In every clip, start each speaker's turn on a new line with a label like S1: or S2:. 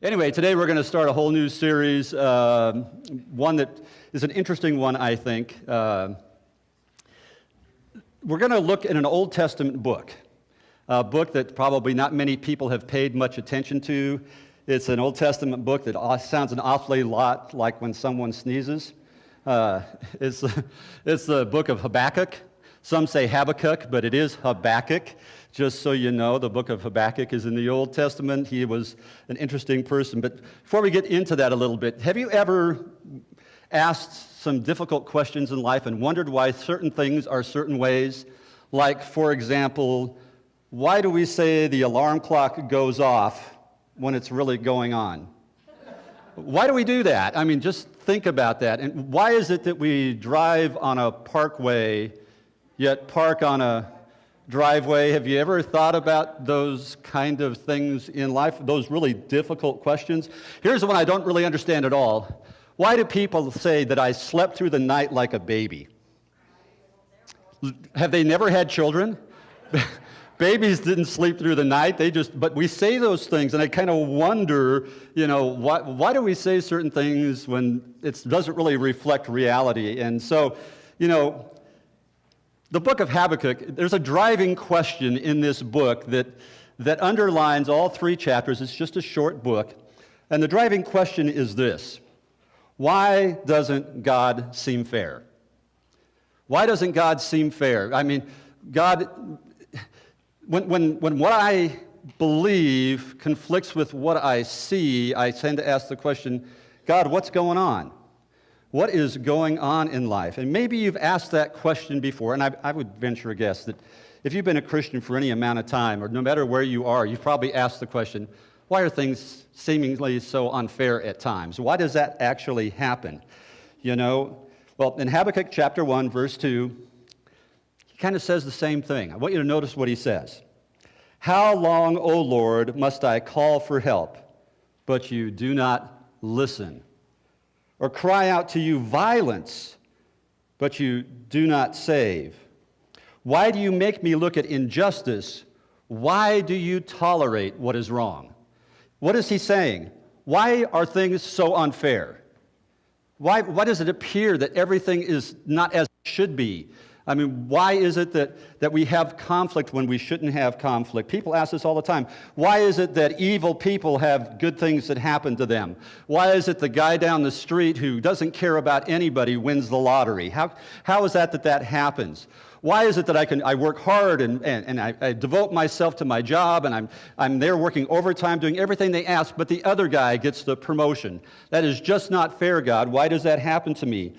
S1: Anyway, today we're going to start a whole new series, one that is an interesting one, I think. We're going to look at an Old Testament book, a book that probably not many people have paid much attention to. It's an Old Testament book that sounds an awfully lot like when someone sneezes. It's the book of Habakkuk. Some say Habakkuk, but it is Habakkuk. Just so you know, the book of Habakkuk is in the Old Testament. He was an interesting person. But before we get into that a little bit, have you ever asked some difficult questions in life and wondered why certain things are certain ways? Like, for example, why do we say the alarm clock goes off when it's really going on? Why do we do that? I mean, just think about that. And why is it that we drive on a parkway, yet park on a driveway? Have you ever thought about those kind of things in life, those really difficult questions? Here's the one I don't really understand at all. Why do people say that I slept through the night like a baby? Have they never had children? Babies didn't sleep through the night. But we say those things, and I kind of wonder, why do we say certain things when it doesn't really reflect reality? And so, the book of Habakkuk, there's a driving question in this book that underlines all three chapters. It's just a short book. And the driving question is this: why doesn't God seem fair? Why doesn't God seem fair? I mean, God, when what I believe conflicts with what I see, I tend to ask the question, God, what's going on? What is going on in life? And maybe you've asked that question before, and I would venture a guess that if you've been a Christian for any amount of time, or no matter where you are, you've probably asked the question, why are things seemingly so unfair at times? Why does that actually happen? Well, in Habakkuk chapter 1, verse 2, he kind of says the same thing. I want you to notice what he says. How long, O Lord, must I call for help, but you do not listen? Or cry out to you violence, but you do not save? Why do you make me look at injustice? Why do you tolerate what is wrong? What is he saying? Why are things so unfair? Why does it appear that everything is not as it should be? I mean, why is it that we have conflict when we shouldn't have conflict? People ask this all the time. Why is it that evil people have good things that happen to them? Why is it the guy down the street who doesn't care about anybody wins the lottery? How is that happens? Why is it that I work hard and I devote myself to my job and I'm there working overtime doing everything they ask, but the other guy gets the promotion? That is just not fair, God. Why does that happen to me?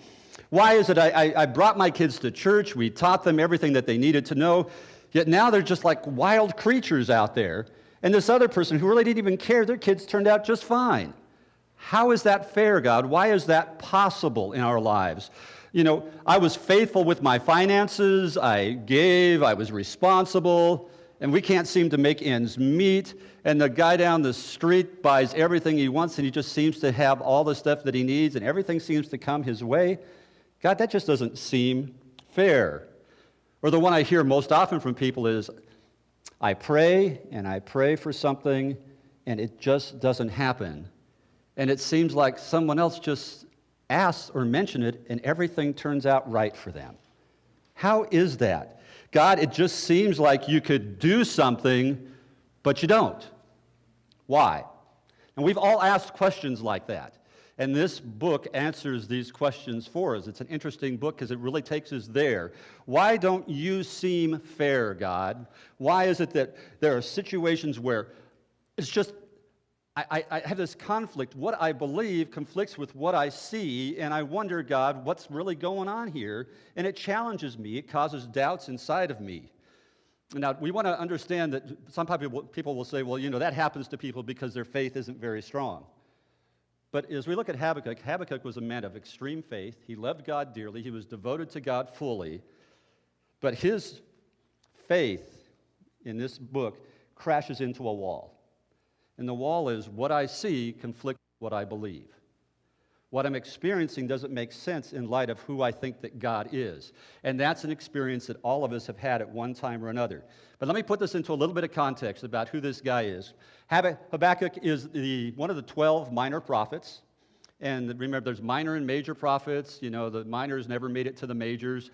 S1: Why is it I brought my kids to church, we taught them everything that they needed to know, yet now they're just like wild creatures out there, and this other person who really didn't even care, their kids turned out just fine. How is that fair, God? Why is that possible in our lives? I was faithful with my finances, I gave, I was responsible, and we can't seem to make ends meet, and the guy down the street buys everything he wants, and he just seems to have all the stuff that he needs, and everything seems to come his way. God, that just doesn't seem fair. Or the one I hear most often from people is, I pray and I pray for something and it just doesn't happen. And it seems like someone else just asks or mentions it and everything turns out right for them. How is that? God, it just seems like you could do something, but you don't. Why? And we've all asked questions like that. And this book answers these questions for us. It's an interesting book because it really takes us there. Why don't you seem fair, God? Why is it that there are situations where it's just, I have this conflict. What I believe conflicts with what I see, and I wonder, God, what's really going on here? And it challenges me. It causes doubts inside of me. Now, we want to understand that some people will say, well, that happens to people because their faith isn't very strong. But as we look at Habakkuk, Habakkuk was a man of extreme faith. He loved God dearly. He was devoted to God fully. But his faith in this book crashes into a wall. And the wall is what I see conflicts with what I believe. What I'm experiencing doesn't make sense in light of who I think that God is. And that's an experience that all of us have had at one time or another. But let me put this into a little bit of context about who this guy is. Habakkuk is one of the 12 minor prophets. And remember, there's minor and major prophets. You know, the minors never made it to the majors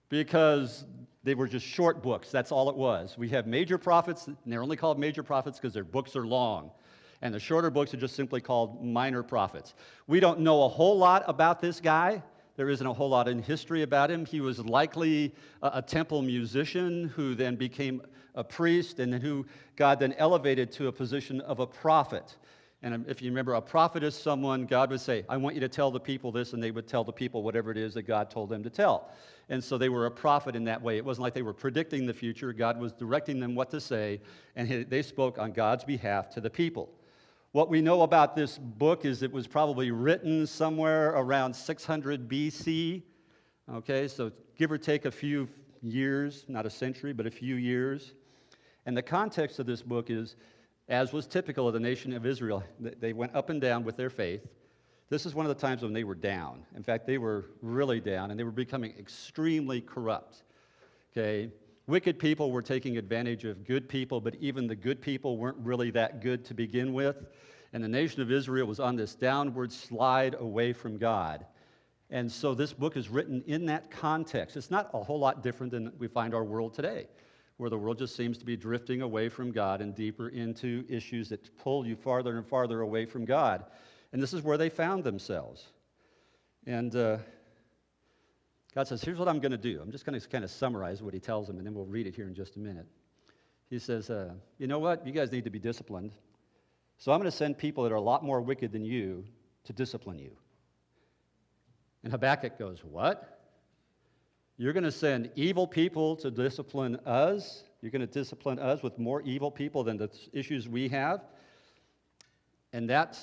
S1: because they were just short books. That's all it was. We have major prophets, and they're only called major prophets because their books are long. And the shorter books are just simply called minor prophets. We don't know a whole lot about this guy. There isn't a whole lot in history about him. He was likely a temple musician who then became a priest and then who God then elevated to a position of a prophet. And if you remember, a prophet is someone, God would say, I want you to tell the people this, and they would tell the people whatever it is that God told them to tell. And so they were a prophet in that way. It wasn't like they were predicting the future. God was directing them what to say, and they spoke on God's behalf to the people. What we know about this book is it was probably written somewhere around 600 BC. Okay, so give or take a few years, not a century, but a few years. And the context of this book is, as was typical of the nation of Israel, they went up and down with their faith. This is one of the times when they were down. In fact, they were really down, and they were becoming extremely corrupt. Okay, wicked people were taking advantage of good people, but even the good people weren't really that good to begin with. And the nation of Israel was on this downward slide away from God. And so this book is written in that context. It's not a whole lot different than we find our world today, where the world just seems to be drifting away from God and deeper into issues that pull you farther and farther away from God. And this is where they found themselves. And God says, here's what I'm going to do. I'm just going to kind of summarize what he tells them, and then we'll read it here in just a minute. He says, you know what? You guys need to be disciplined. So I'm going to send people that are a lot more wicked than you to discipline you. And Habakkuk goes, what? You're going to send evil people to discipline us? You're going to discipline us with more evil people than the issues we have? And that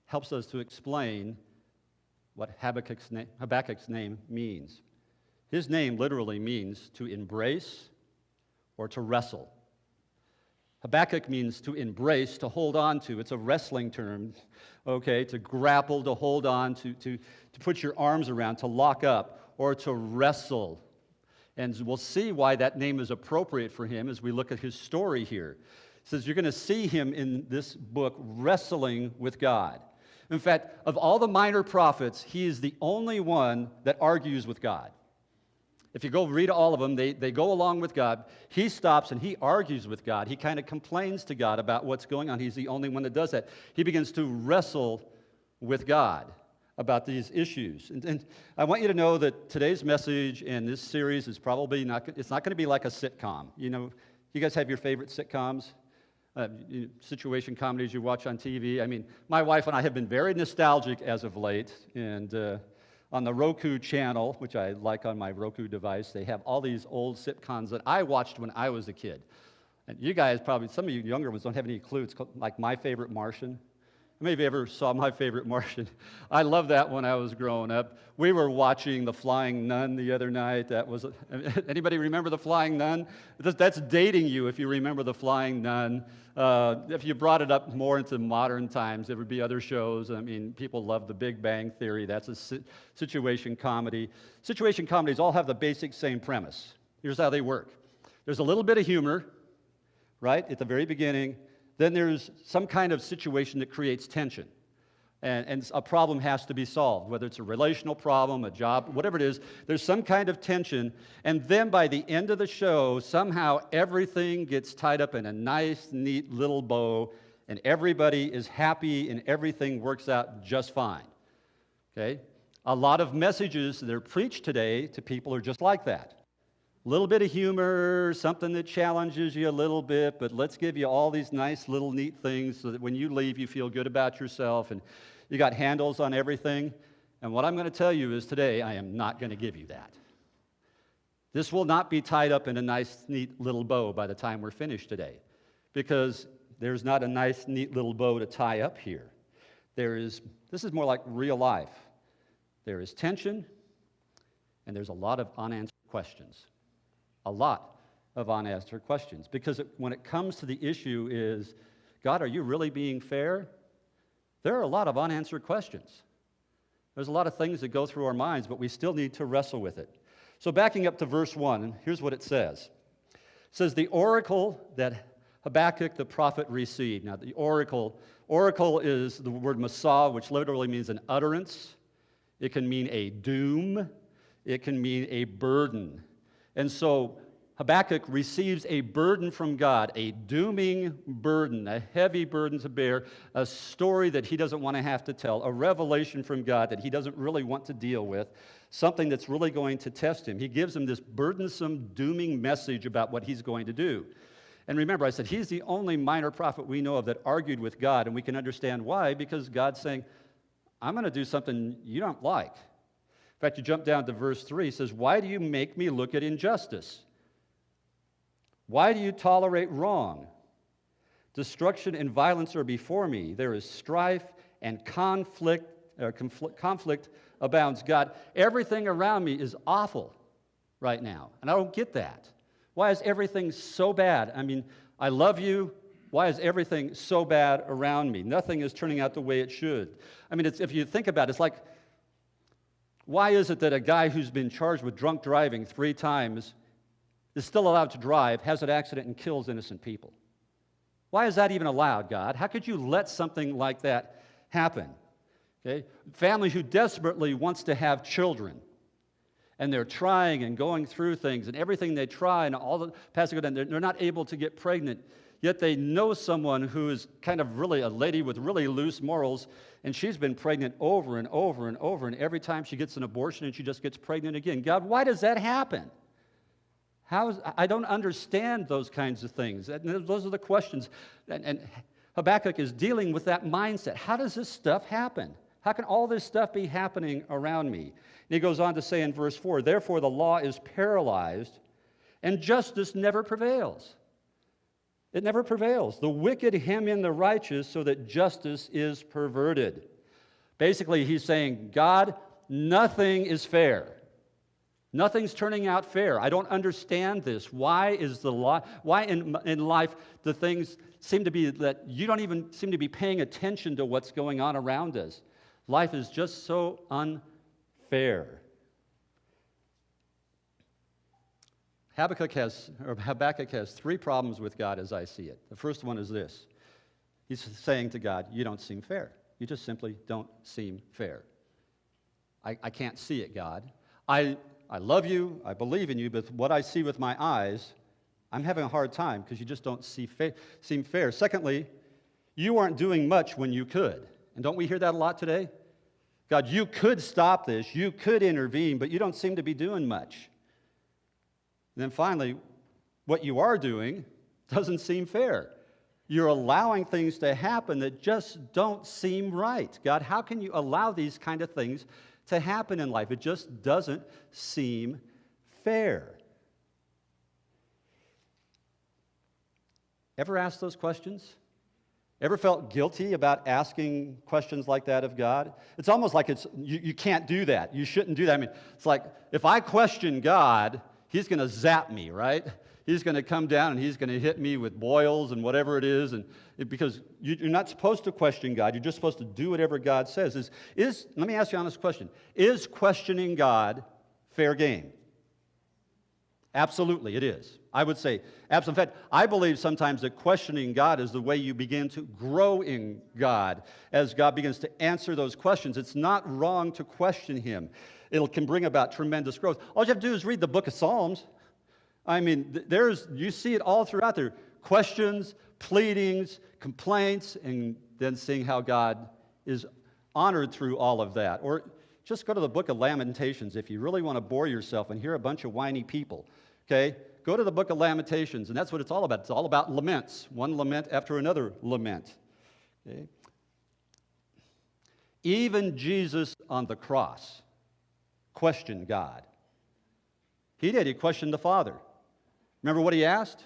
S1: helps us to explain what Habakkuk's name means. His name literally means to embrace or to wrestle. Habakkuk means to embrace, to hold on to. It's a wrestling term, okay, to grapple, to hold on, to put your arms around, to lock up, or to wrestle. And we'll see why that name is appropriate for him as we look at his story here. It says you're going to see him in this book wrestling with God. In fact, of all the minor prophets, he is the only one that argues with God. If you go read all of them, they go along with God. He stops and he argues with God. He kind of complains to God about what's going on. He's the only one that does that. He begins to wrestle with God about these issues. And I want you to know that today's message and this series is probably it's not going to be like a sitcom. You know, you guys have your favorite sitcoms? Situation comedies you watch on TV. I mean, my wife and I have been very nostalgic as of late, and on the Roku channel, which I like on my Roku device, they have all these old sitcoms that I watched when I was a kid. And you guys probably, some of you younger ones don't have any clue. It's called, like My Favorite Martian. How many of you ever saw My Favorite Martian? I loved that when I was growing up. We were watching The Flying Nun the other night. That was, anybody remember The Flying Nun? That's dating you if you remember The Flying Nun. If you brought it up more into modern times, there would be other shows. I mean, people love The Big Bang Theory. That's a situation comedy. Situation comedies all have the basic same premise. Here's how they work. There's a little bit of humor, right, at the very beginning. Then there's some kind of situation that creates tension. And a problem has to be solved, whether it's a relational problem, a job, whatever it is. There's some kind of tension. And then by the end of the show, somehow everything gets tied up in a nice, neat little bow, and everybody is happy and everything works out just fine. Okay? A lot of messages that are preached today to people are just like that. A little bit of humor, something that challenges you a little bit, but let's give you all these nice little neat things so that when you leave, you feel good about yourself, and you got handles on everything. And what I'm going to tell you is today, I am not going to give you that. This will not be tied up in a nice, neat little bow by the time we're finished today, because there's not a nice, neat little bow to tie up here. This is more like real life. There is tension, and there's a lot of unanswered questions. A lot of unanswered questions. Because when it comes to the issue is, God, are you really being fair? There are a lot of unanswered questions. There's a lot of things that go through our minds, but we still need to wrestle with it. So backing up to verse 1, here's what it says. It says, the oracle that Habakkuk the prophet received. Now, the oracle is the word masah, which literally means an utterance. It can mean a doom. It can mean a burden. And so Habakkuk receives a burden from God, a dooming burden, a heavy burden to bear, a story that he doesn't want to have to tell, a revelation from God that he doesn't really want to deal with, something that's really going to test him. He gives him this burdensome, dooming message about what he's going to do. And remember, I said he's the only minor prophet we know of that argued with God, and we can understand why, because God's saying, I'm going to do something you don't like. In fact, you jump down to verse 3, he says, why do you make me look at injustice? Why do you tolerate wrong? Destruction and violence are before me. There is strife and conflict abounds. God, everything around me is awful right now, and I don't get that. Why is everything so bad? I mean, I love you. Why is everything so bad around me? Nothing is turning out the way it should. I mean, if you think about it, it's like, why is it that a guy who's been charged with drunk driving 3 times is still allowed to drive, has an accident, and kills innocent people? Why is that even allowed, God? How could you let something like that happen? Okay? Family who desperately wants to have children, and they're trying and going through things, and everything they try, and all the passing on, they're not able to get pregnant, yet they know someone who is kind of really a lady with really loose morals, and she's been pregnant over and over and over, and every time she gets an abortion, and she just gets pregnant again. God, why does that happen? I don't understand those kinds of things. Those are the questions. And Habakkuk is dealing with that mindset. How does this stuff happen? How can all this stuff be happening around me? And he goes on to say in verse 4, therefore the law is paralyzed, and justice never prevails. It never prevails. The wicked hem in the righteous so that justice is perverted. Basically, he's saying, God, nothing is fair. Nothing's turning out fair. I don't understand this. Why is the law? Why in life the things seem to be that you don't even seem to be paying attention to what's going on around us? Life is just so unfair. Habakkuk has 3 problems with God as I see it. The first one is this. He's saying to God, you don't seem fair. You just simply don't seem fair. I can't see it, God. I love you, I believe in you, but what I see with my eyes, I'm having a hard time because you just don't seem fair. Secondly, you aren't doing much when you could. And don't we hear that a lot today? God, you could stop this, you could intervene, but you don't seem to be doing much. And then finally, what you are doing doesn't seem fair. You're allowing things to happen that just don't seem right. God, how can you allow these kind of things to happen in life? It just doesn't seem fair. Ever asked those questions? Ever felt guilty about asking questions like that of God? It's almost like you can't do that. You shouldn't do that. I mean, it's like if I question God, He's going to zap me, right? He's going to come down and He's going to hit me with boils and whatever it is, because you're not supposed to question God. You're just supposed to do whatever God says. Let me ask you an honest question. Is questioning God fair game? Absolutely, it is. I would say absolutely. In fact, I believe sometimes that questioning God is the way you begin to grow in God. As God begins to answer those questions, it's not wrong to question Him. It can bring about tremendous growth. All you have to do is read the book of Psalms. I mean, you see it all throughout there. Questions, pleadings, complaints, and then seeing how God is honored through all of that. Or just go to the book of Lamentations if you really want to bore yourself and hear a bunch of whiny people. Okay? Go to the book of Lamentations, and that's what it's all about. It's all about laments, one lament after another lament. Okay? Even Jesus on the cross questioned God. He did. He questioned the Father. Remember what He asked?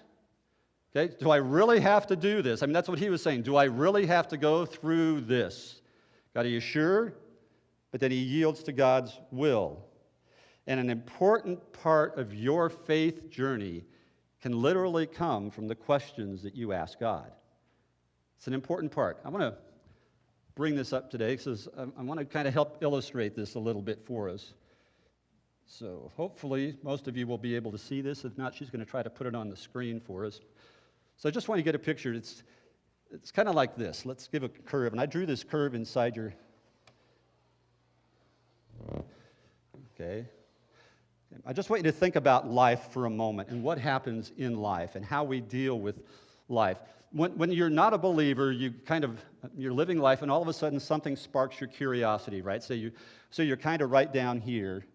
S1: Okay, do I really have to do this? I mean, that's what He was saying. Do I really have to go through this? God, are you sure? But then He yields to God's will. And an important part of your faith journey can literally come from the questions that you ask God. It's an important part. I want to bring this up today because I want to kind of help illustrate this a little bit for us. So hopefully most of you will be able to see this. If not, she's going to try to put it on the screen for us. So I just want you to get a picture. It's kind of like this. Let's give a curve. And I drew this curve inside your... Okay. I just want you to think about life for a moment and what happens in life and how we deal with life. When you're not a believer, you're living life, and all of a sudden something sparks your curiosity, right? So you're kind of right down here,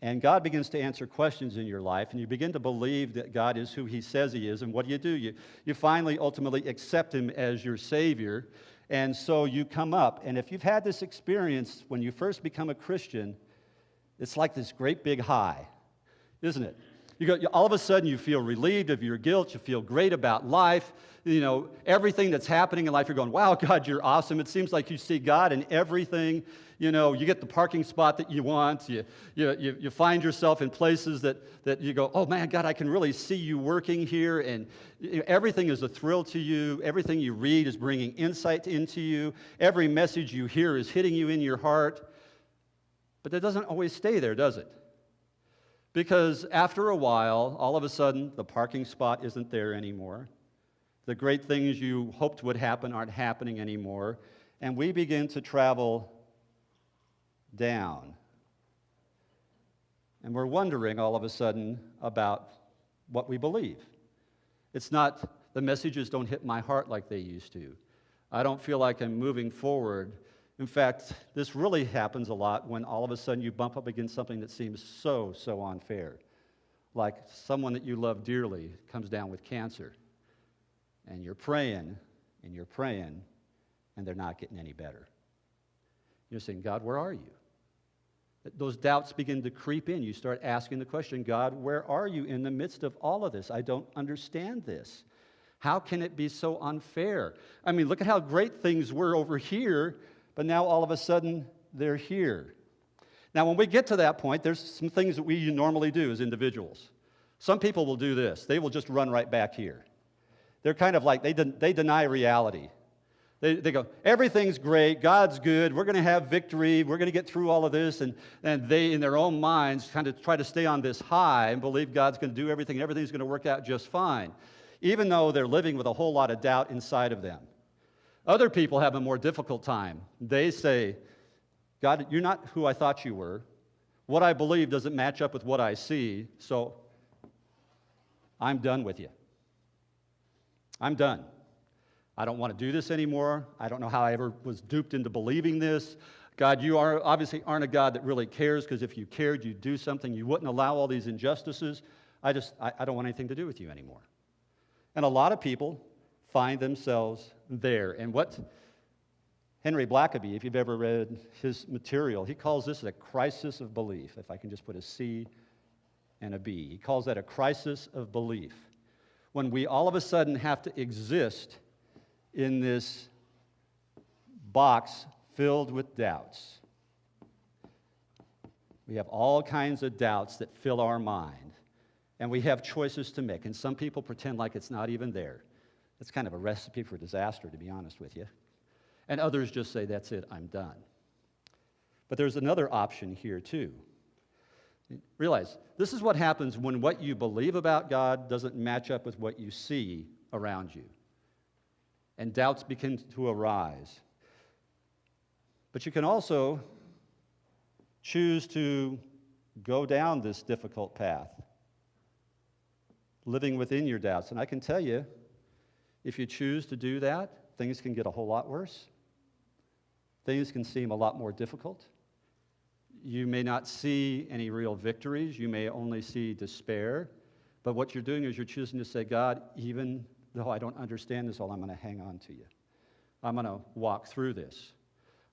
S1: and God begins to answer questions in your life, and you begin to believe that God is who He says He is, and what do? You finally, ultimately accept Him as your Savior, and so you come up. And if you've had this experience when you first become a Christian, it's like this great big high, isn't it? All of a sudden you feel relieved of your guilt, you feel great about life, everything that's happening in life, you're going, wow, God, you're awesome. It seems like you see God in everything. You get the parking spot that you want, you find yourself in places that you go, oh man, God, I can really see you working here, and everything is a thrill to you, everything you read is bringing insight into you, every message you hear is hitting you in your heart, but that doesn't always stay there, does it? Because after a while, all of a sudden, the parking spot isn't there anymore. The great things you hoped would happen aren't happening anymore. And we begin to travel down. And we're wondering all of a sudden about what we believe. It's not, the messages don't hit my heart like they used to. I don't feel like I'm moving forward. In fact, this really happens a lot when all of a sudden you bump up against something that seems so unfair. Like someone that you love dearly comes down with cancer, and you're praying, and they're not getting any better. You're saying, God, where are you? Those doubts begin to creep in. You start asking the question, God, where are you in the midst of all of this? I don't understand this. How can it be so unfair? I mean, look at how great things were over here, but now all of a sudden, they're here. Now, when we get to that point, there's some things that we normally do as individuals. Some people will do this. They will just run right back here. They're kind of like, they deny reality. They go, everything's great, God's good, we're going to have victory, we're going to get through all of this, and they, in their own minds, kind of try to stay on this high and believe God's going to do everything, and everything's going to work out just fine, even though they're living with a whole lot of doubt inside of them. Other people have a more difficult time. They say, God, you're not who I thought you were. What I believe doesn't match up with what I see, so I'm done with you. I'm done. I don't want to do this anymore. I don't know how I ever was duped into believing this. God, you obviously aren't a God that really cares, because if you cared, you'd do something. You wouldn't allow all these injustices. I don't want anything to do with you anymore. And a lot of people find themselves there. And what Henry Blackaby, if you've ever read his material, he calls this a crisis of belief, if I can just put a C and a B. He calls that a crisis of belief. When we all of a sudden have to exist in this box filled with doubts. We have all kinds of doubts that fill our mind, and we have choices to make. And some people pretend like it's not even there. It's kind of a recipe for disaster, to be honest with you. And others just say, that's it, I'm done. But there's another option here, too. Realize, this is what happens when what you believe about God doesn't match up with what you see around you. And doubts begin to arise. But you can also choose to go down this difficult path, living within your doubts. And I can tell you, if you choose to do that, things can get a whole lot worse. Things can seem a lot more difficult. You may not see any real victories. You may only see despair. But what you're doing is you're choosing to say, God, even though I don't understand this all, I'm going to hang on to you. I'm going to walk through this.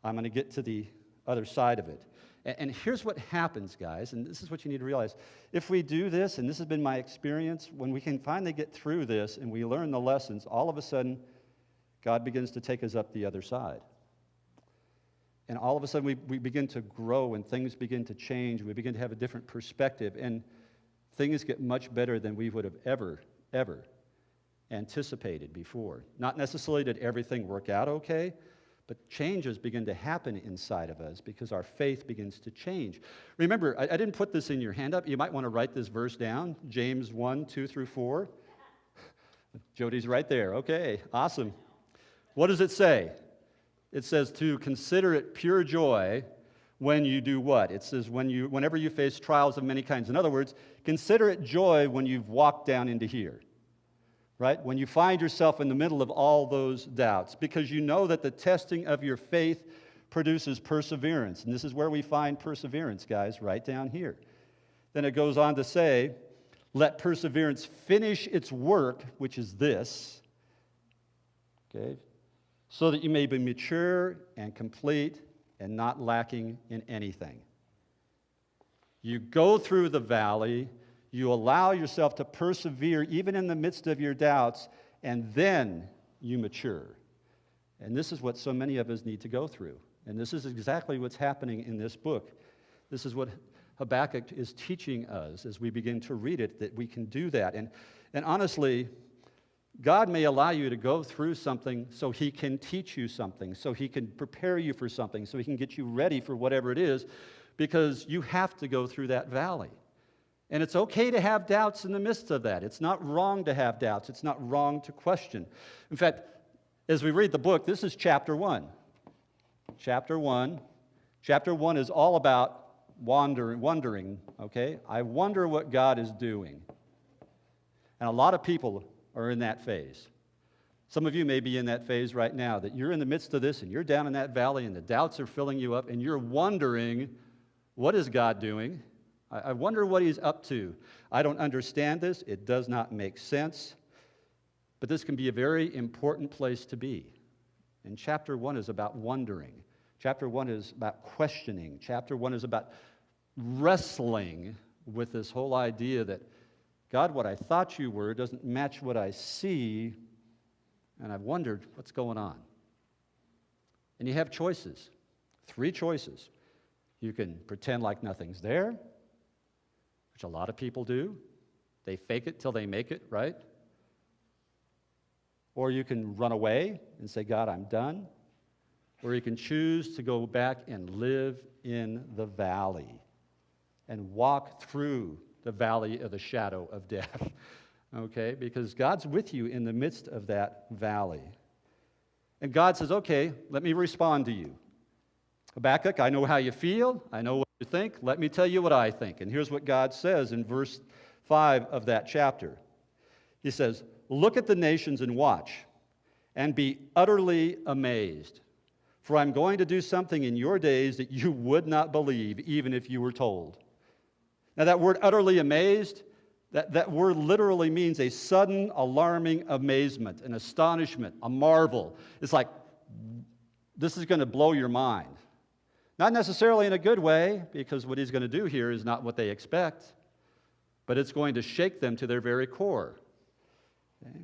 S1: I'm going to get to the other side of it. And here's what happens, guys, and this is what you need to realize. If we do this, and this has been my experience, when we can finally get through this and we learn the lessons, all of a sudden, God begins to take us up the other side. And all of a sudden, we begin to grow and things begin to change. We begin to have a different perspective, and things get much better than we would have ever anticipated before. Not necessarily did everything work out okay, But changes begin to happen inside of us because our faith begins to change. Remember, I didn't put this in your handout. You might want to write this verse down, James 1, 2 through 4. Jody's right there. Okay, awesome. What does it say? It says to consider it pure joy when you do what? It says whenever you face trials of many kinds. In other words, consider it joy when you've walked down into here. Right? When you find yourself in the middle of all those doubts, because you know that the testing of your faith produces perseverance. And this is where we find perseverance, guys, right down here. Then it goes on to say, let perseverance finish its work, which is this, okay, so that you may be mature and complete and not lacking in anything. You go through the valley. You allow yourself to persevere even in the midst of your doubts, and then you mature. And this is what so many of us need to go through. And this is exactly what's happening in this book. This is what Habakkuk is teaching us as we begin to read it, that we can do that. And honestly, God may allow you to go through something so He can teach you something, so He can prepare you for something, so He can get you ready for whatever it is, because you have to go through that valley. And it's okay to have doubts in the midst of that. It's not wrong to have doubts. It's not wrong to question. In fact, as we read the book, this is chapter 1. Chapter 1 is all about wondering, okay? I wonder what God is doing. And a lot of people are in that phase. Some of you may be in that phase right now, that you're in the midst of this and you're down in that valley and the doubts are filling you up and you're wondering, what is God doing? I wonder what He's up to. I don't understand this. It does not make sense. But this can be a very important place to be. And chapter 1 is about wondering. Chapter 1 is about questioning. Chapter 1 is about wrestling with this whole idea that, God, what I thought you were doesn't match what I see, and I've wondered what's going on. And you have choices, 3 choices. You can pretend like nothing's there, which a lot of people do. They fake it till they make it, right? Or you can run away and say, God, I'm done. Or you can choose to go back and live in the valley and walk through the valley of the shadow of death, okay? Because God's with you in the midst of that valley. And God says, okay, let me respond to you. Habakkuk, I know how you feel. I know what you think. Let me tell you what I think. And here's what God says in verse 5 of that chapter. He says, look at the nations and watch, and be utterly amazed. For I'm going to do something in your days that you would not believe, even if you were told. Now that word utterly amazed, that word literally means a sudden, alarming amazement, an astonishment, a marvel. It's like, this is going to blow your mind. Not necessarily in a good way, because what He's going to do here is not what they expect, but it's going to shake them to their very core. Okay?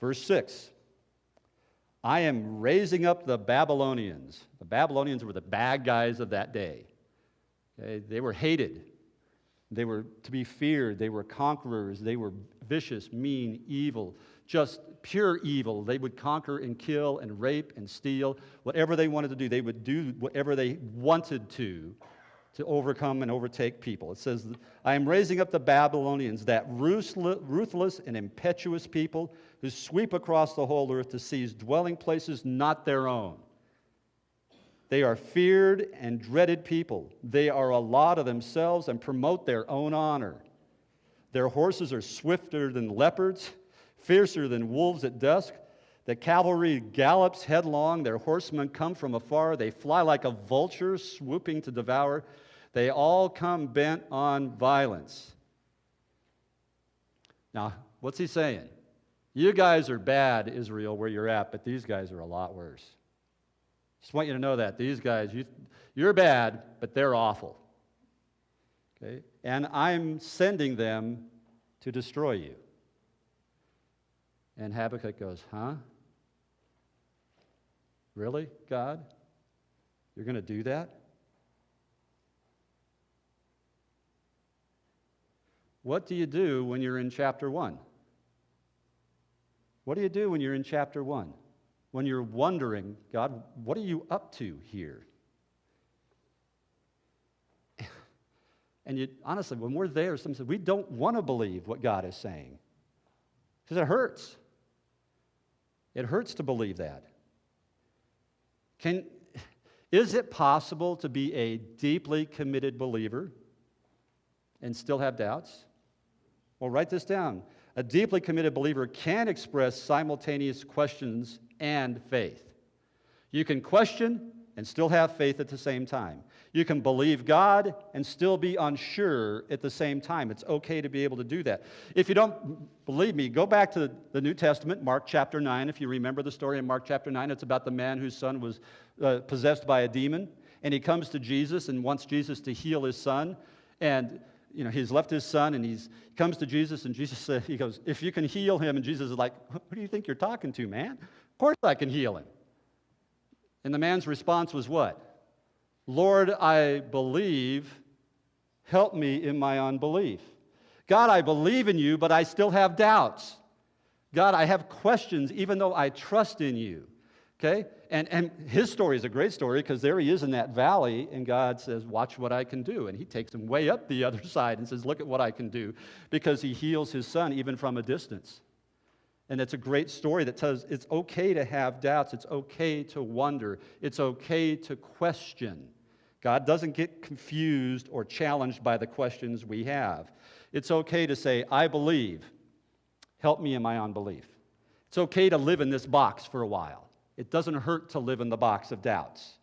S1: Verse 6, I am raising up the Babylonians. The Babylonians were the bad guys of that day. Okay? They were hated. They were to be feared. They were conquerors. They were vicious, mean, evil, just pure evil. They would conquer and kill and rape and steal. Whatever they wanted to do, they would do whatever they wanted to overcome and overtake people. It says, I am raising up the Babylonians, that ruthless and impetuous people who sweep across the whole earth to seize dwelling places not their own. They are feared and dreaded people. They are a law to themselves and promote their own honor. Their horses are swifter than leopards, fiercer than wolves at dusk. The cavalry gallops headlong. Their horsemen come from afar. They fly like a vulture, swooping to devour. They all come bent on violence. Now, what's he saying? You guys are bad, Israel, where you're at, but these guys are a lot worse. Just want you to know that. These guys, you're bad, but they're awful. Okay? And I'm sending them to destroy you. And Habakkuk goes, huh? Really, God? You're going to do that? What do you do when you're in chapter 1? What do you do when you're in chapter 1? when you're wondering, God, what are you up to here? And honestly, when we're there, sometimes we don't want to believe what God is saying because it hurts. It hurts to believe that. Is it possible to be a deeply committed believer and still have doubts? Well, write this down. A deeply committed believer can express simultaneous questions and faith. You can question and still have faith at the same time. You can believe God and still be unsure at the same time. It's okay to be able to do that. If you don't believe me, go back to the New Testament, Mark chapter 9. If you remember the story in Mark chapter 9, it's about the man whose son was possessed by a demon. And he comes to Jesus and wants Jesus to heal his son. And he's left his son, and he comes to Jesus, and Jesus said, he goes, if you can heal him, and Jesus is like, who do you think you're talking to, man? Of course I can heal him. And the man's response was what? Lord, I believe, help me in my unbelief. God, I believe in you, but I still have doubts. God, I have questions, even though I trust in you. Okay? And his story is a great story because there he is in that valley, and God says, watch what I can do. And he takes him way up the other side and says, look at what I can do, because he heals his son even from a distance. And it's a great story that tells it's okay to have doubts. It's okay to wonder. It's okay to question. God doesn't get confused or challenged by the questions we have. It's okay to say, I believe. Help me in my unbelief. It's okay to live in this box for a while. It doesn't hurt to live in the box of doubts.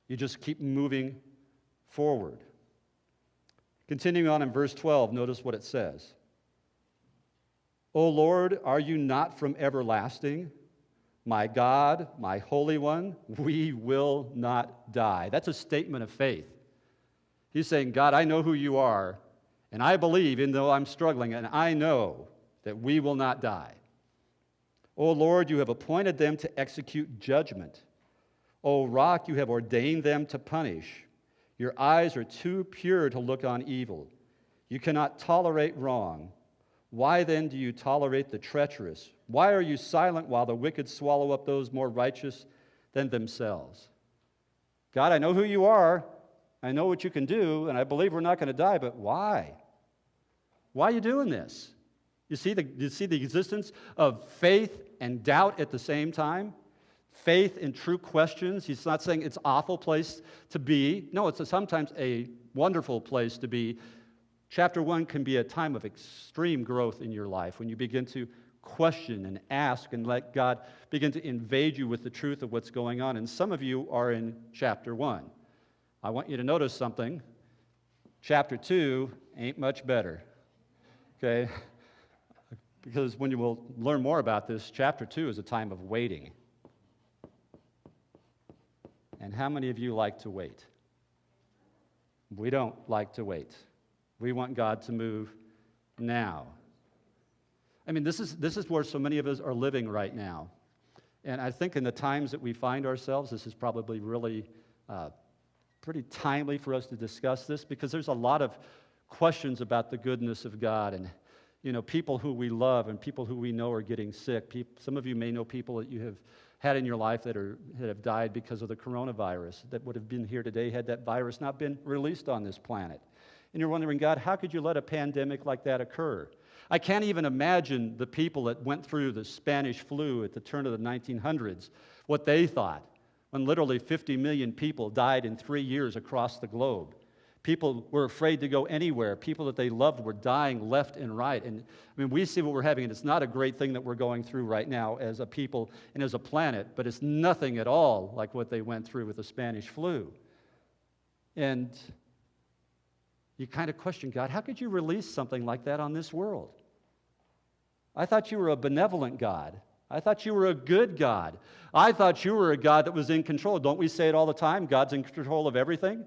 S1: You just keep moving forward. Continuing on in verse 12, notice what it says. O Lord, are you not from everlasting? My God, my Holy One, we will not die. That's a statement of faith. He's saying, God, I know who you are, and I believe, even though I'm struggling, and I know that we will not die. O Lord, you have appointed them to execute judgment. O Rock, you have ordained them to punish. Your eyes are too pure to look on evil. You cannot tolerate wrong. Why then do you tolerate the treacherous? Why are you silent while the wicked swallow up those more righteous than themselves? God, I know who you are. I know what you can do, and I believe we're not going to die, but why? Why are you doing this? You see the existence of faith and doubt at the same time? Faith in true questions. He's not saying it's an awful place to be. No, it's sometimes a wonderful place to be. Chapter 1 can be a time of extreme growth in your life when you begin to question and ask and let God begin to invade you with the truth of what's going on. And some of you are in chapter 1. I want you to notice something. Chapter 2 ain't much better. Okay? Because when you will learn more about this, chapter 2 is a time of waiting. And how many of you like to wait? We don't like to wait. We want God to move now. I mean, this is where so many of us are living right now. And I think in the times that we find ourselves, this is probably really pretty timely for us to discuss this, because there's a lot of questions about the goodness of God. And, people who we love and people who we know are getting sick. Some of you may know people that you have had in your life that have died because of the coronavirus, that would have been here today had that virus not been released on this planet. And you're wondering, God, how could you let a pandemic like that occur? I can't even imagine the people that went through the Spanish flu at the turn of the 1900s, what they thought, when literally 50 million people died in 3 years across the globe. People were afraid to go anywhere. People that they loved were dying left and right. And I mean, we see what we're having, and it's not a great thing that we're going through right now as a people and as a planet, but it's nothing at all like what they went through with the Spanish flu. And you kind of question, God, how could you release something like that on this world? I thought you were a benevolent God. I thought you were a good God. I thought you were a God that was in control. Don't we say it all the time? God's in control of everything.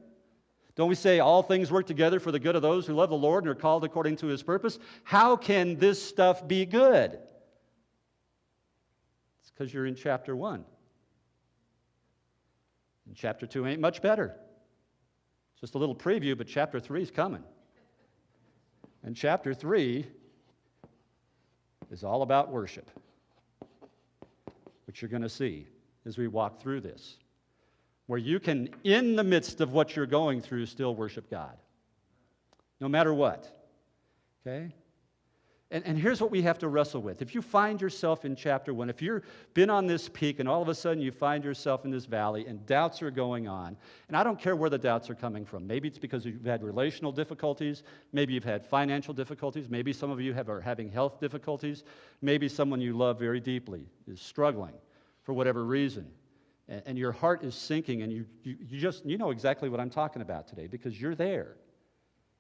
S1: Don't we say all things work together for the good of those who love the Lord and are called according to his purpose? How can this stuff be good? It's because you're in chapter 1. And chapter 2 ain't much better. Just a little preview, but chapter 3 is coming. And chapter 3 is all about worship. which you're going to see as we walk through this, where you can, in the midst of what you're going through, still worship God, no matter what. Okay? And here's what we have to wrestle with. If you find yourself in chapter 1, if you've been on this peak and all of a sudden you find yourself in this valley and doubts are going on, and I don't care where the doubts are coming from. Maybe it's because you've had relational difficulties. Maybe you've had financial difficulties. Maybe some of you are having health difficulties. Maybe someone you love very deeply is struggling for whatever reason. And your heart is sinking, and you know exactly what I'm talking about today because you're there.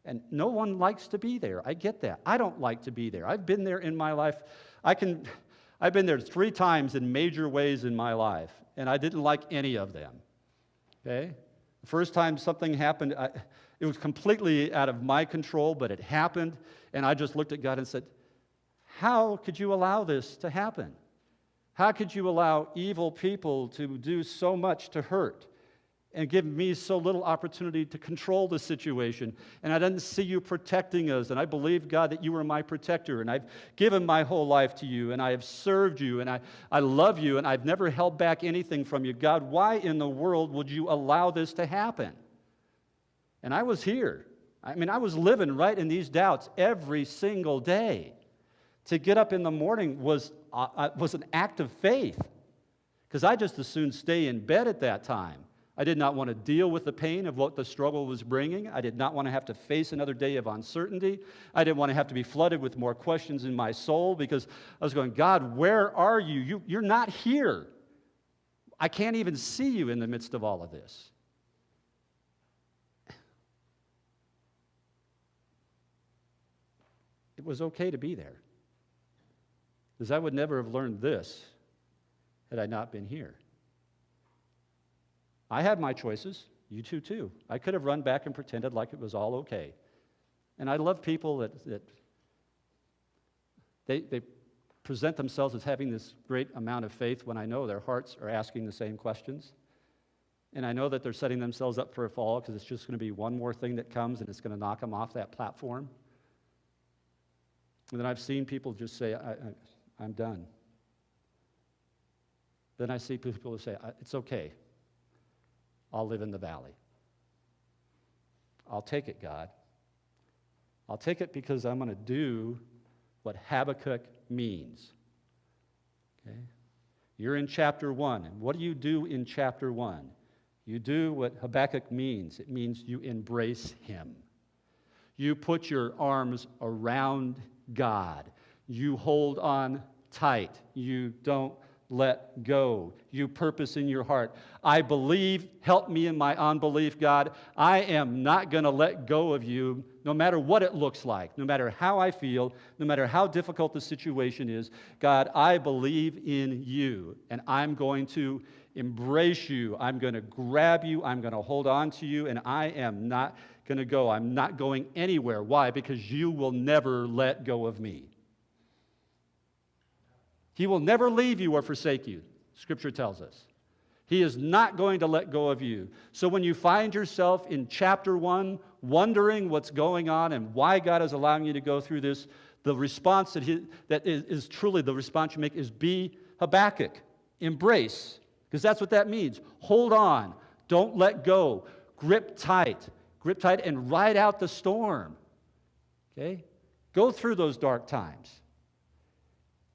S1: And no one likes to be there. I get that. I don't like to be there. I've been there in my life. I've been there 3 times in major ways in my life, and I didn't like any of them. Okay? The first time something happened, it was completely out of my control, but it happened, and I just looked at God and said, how could you allow this to happen? How could you allow evil people to do so much to hurt and give me so little opportunity to control the situation? And I didn't see you protecting us, and I believe, God, that you were my protector, and I've given my whole life to you, and I have served you, and I love you, and I've never held back anything from you. God, why in the world would you allow this to happen? And I was here. I mean, I was living right in these doubts every single day. To get up in the morning was an act of faith, because I just as soon stay in bed at that time. I did not want to deal with the pain of what the struggle was bringing. I did not want to have to face another day of uncertainty. I didn't want to have to be flooded with more questions in my soul because I was going, God, where are you? You're not here. I can't even see you in the midst of all of this. It was okay to be there, because I would never have learned this had I not been here. I had my choices. You too. I could have run back and pretended like it was all okay. And I love people that they present themselves as having this great amount of faith when I know their hearts are asking the same questions. And I know that they're setting themselves up for a fall because it's just going to be one more thing that comes and it's going to knock them off that platform. And then I've seen people just say, I'm done. Then I see people who say, it's okay. I'll live in the valley. I'll take it, God. I'll take it because I'm going to do what Habakkuk means. Okay? You're in chapter 1. And what do you do in chapter 1? You do what Habakkuk means. It means you embrace him. You put your arms around God. You hold on tight. You don't let go. You purpose in your heart. I believe, help me in my unbelief, God. I am not going to let go of you no matter what it looks like, no matter how I feel, no matter how difficult the situation is. God, I believe in you, and I'm going to embrace you. I'm going to grab you. I'm going to hold on to you, and I am not going to go. I'm not going anywhere. Why? Because you will never let go of me. He will never leave you or forsake you, Scripture tells us. He is not going to let go of you. So when you find yourself in chapter 1, wondering what's going on and why God is allowing you to go through this, the response that is truly the response you make is be Habakkuk. Embrace, because that's what that means. Hold on. Don't let go. Grip tight. Grip tight and ride out the storm. Okay? Go through those dark times.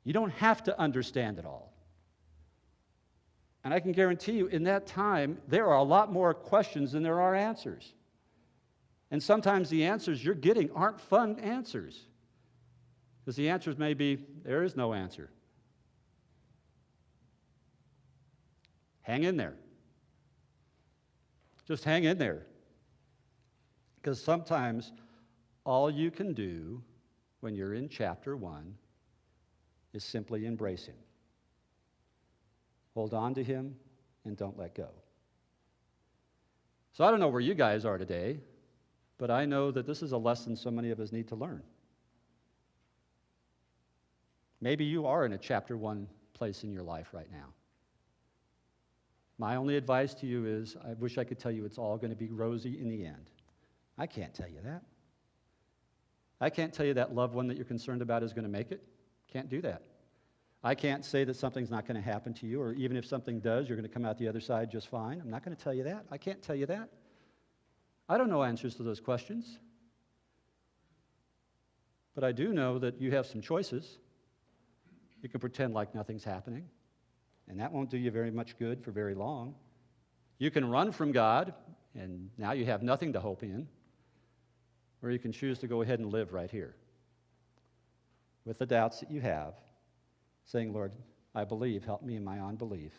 S1: You don't have to understand it all. And I can guarantee you, in that time, there are a lot more questions than there are answers. And sometimes the answers you're getting aren't fun answers. Because the answers may be, there is no answer. Hang in there. Just hang in there. Because sometimes all you can do when you're in chapter 1 is simply embrace him. Hold on to him and don't let go. So I don't know where you guys are today, but I know that this is a lesson so many of us need to learn. Maybe you are in a chapter 1 place in your life right now. My only advice to you is, I wish I could tell you it's all going to be rosy in the end. I can't tell you that. I can't tell you that loved one that you're concerned about is going to make it. Can't do that. I can't say that something's not going to happen to you, or even if something does, you're going to come out the other side just fine. I'm not going to tell you that. I can't tell you that. I don't know answers to those questions. But I do know that you have some choices. You can pretend like nothing's happening, and that won't do you very much good for very long. You can run from God, and now you have nothing to hope in. Or you can choose to go ahead and live right here with the doubts that you have, saying, Lord, I believe, help me in my unbelief.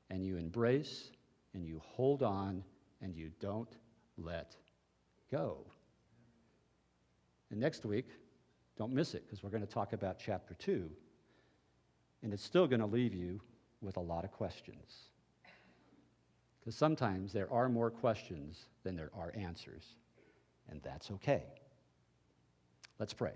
S1: And you embrace, and you hold on, and you don't let go. And next week, don't miss it, because we're going to talk about chapter 2. And it's still going to leave you with a lot of questions. Because sometimes there are more questions than there are answers. And that's okay. Let's pray.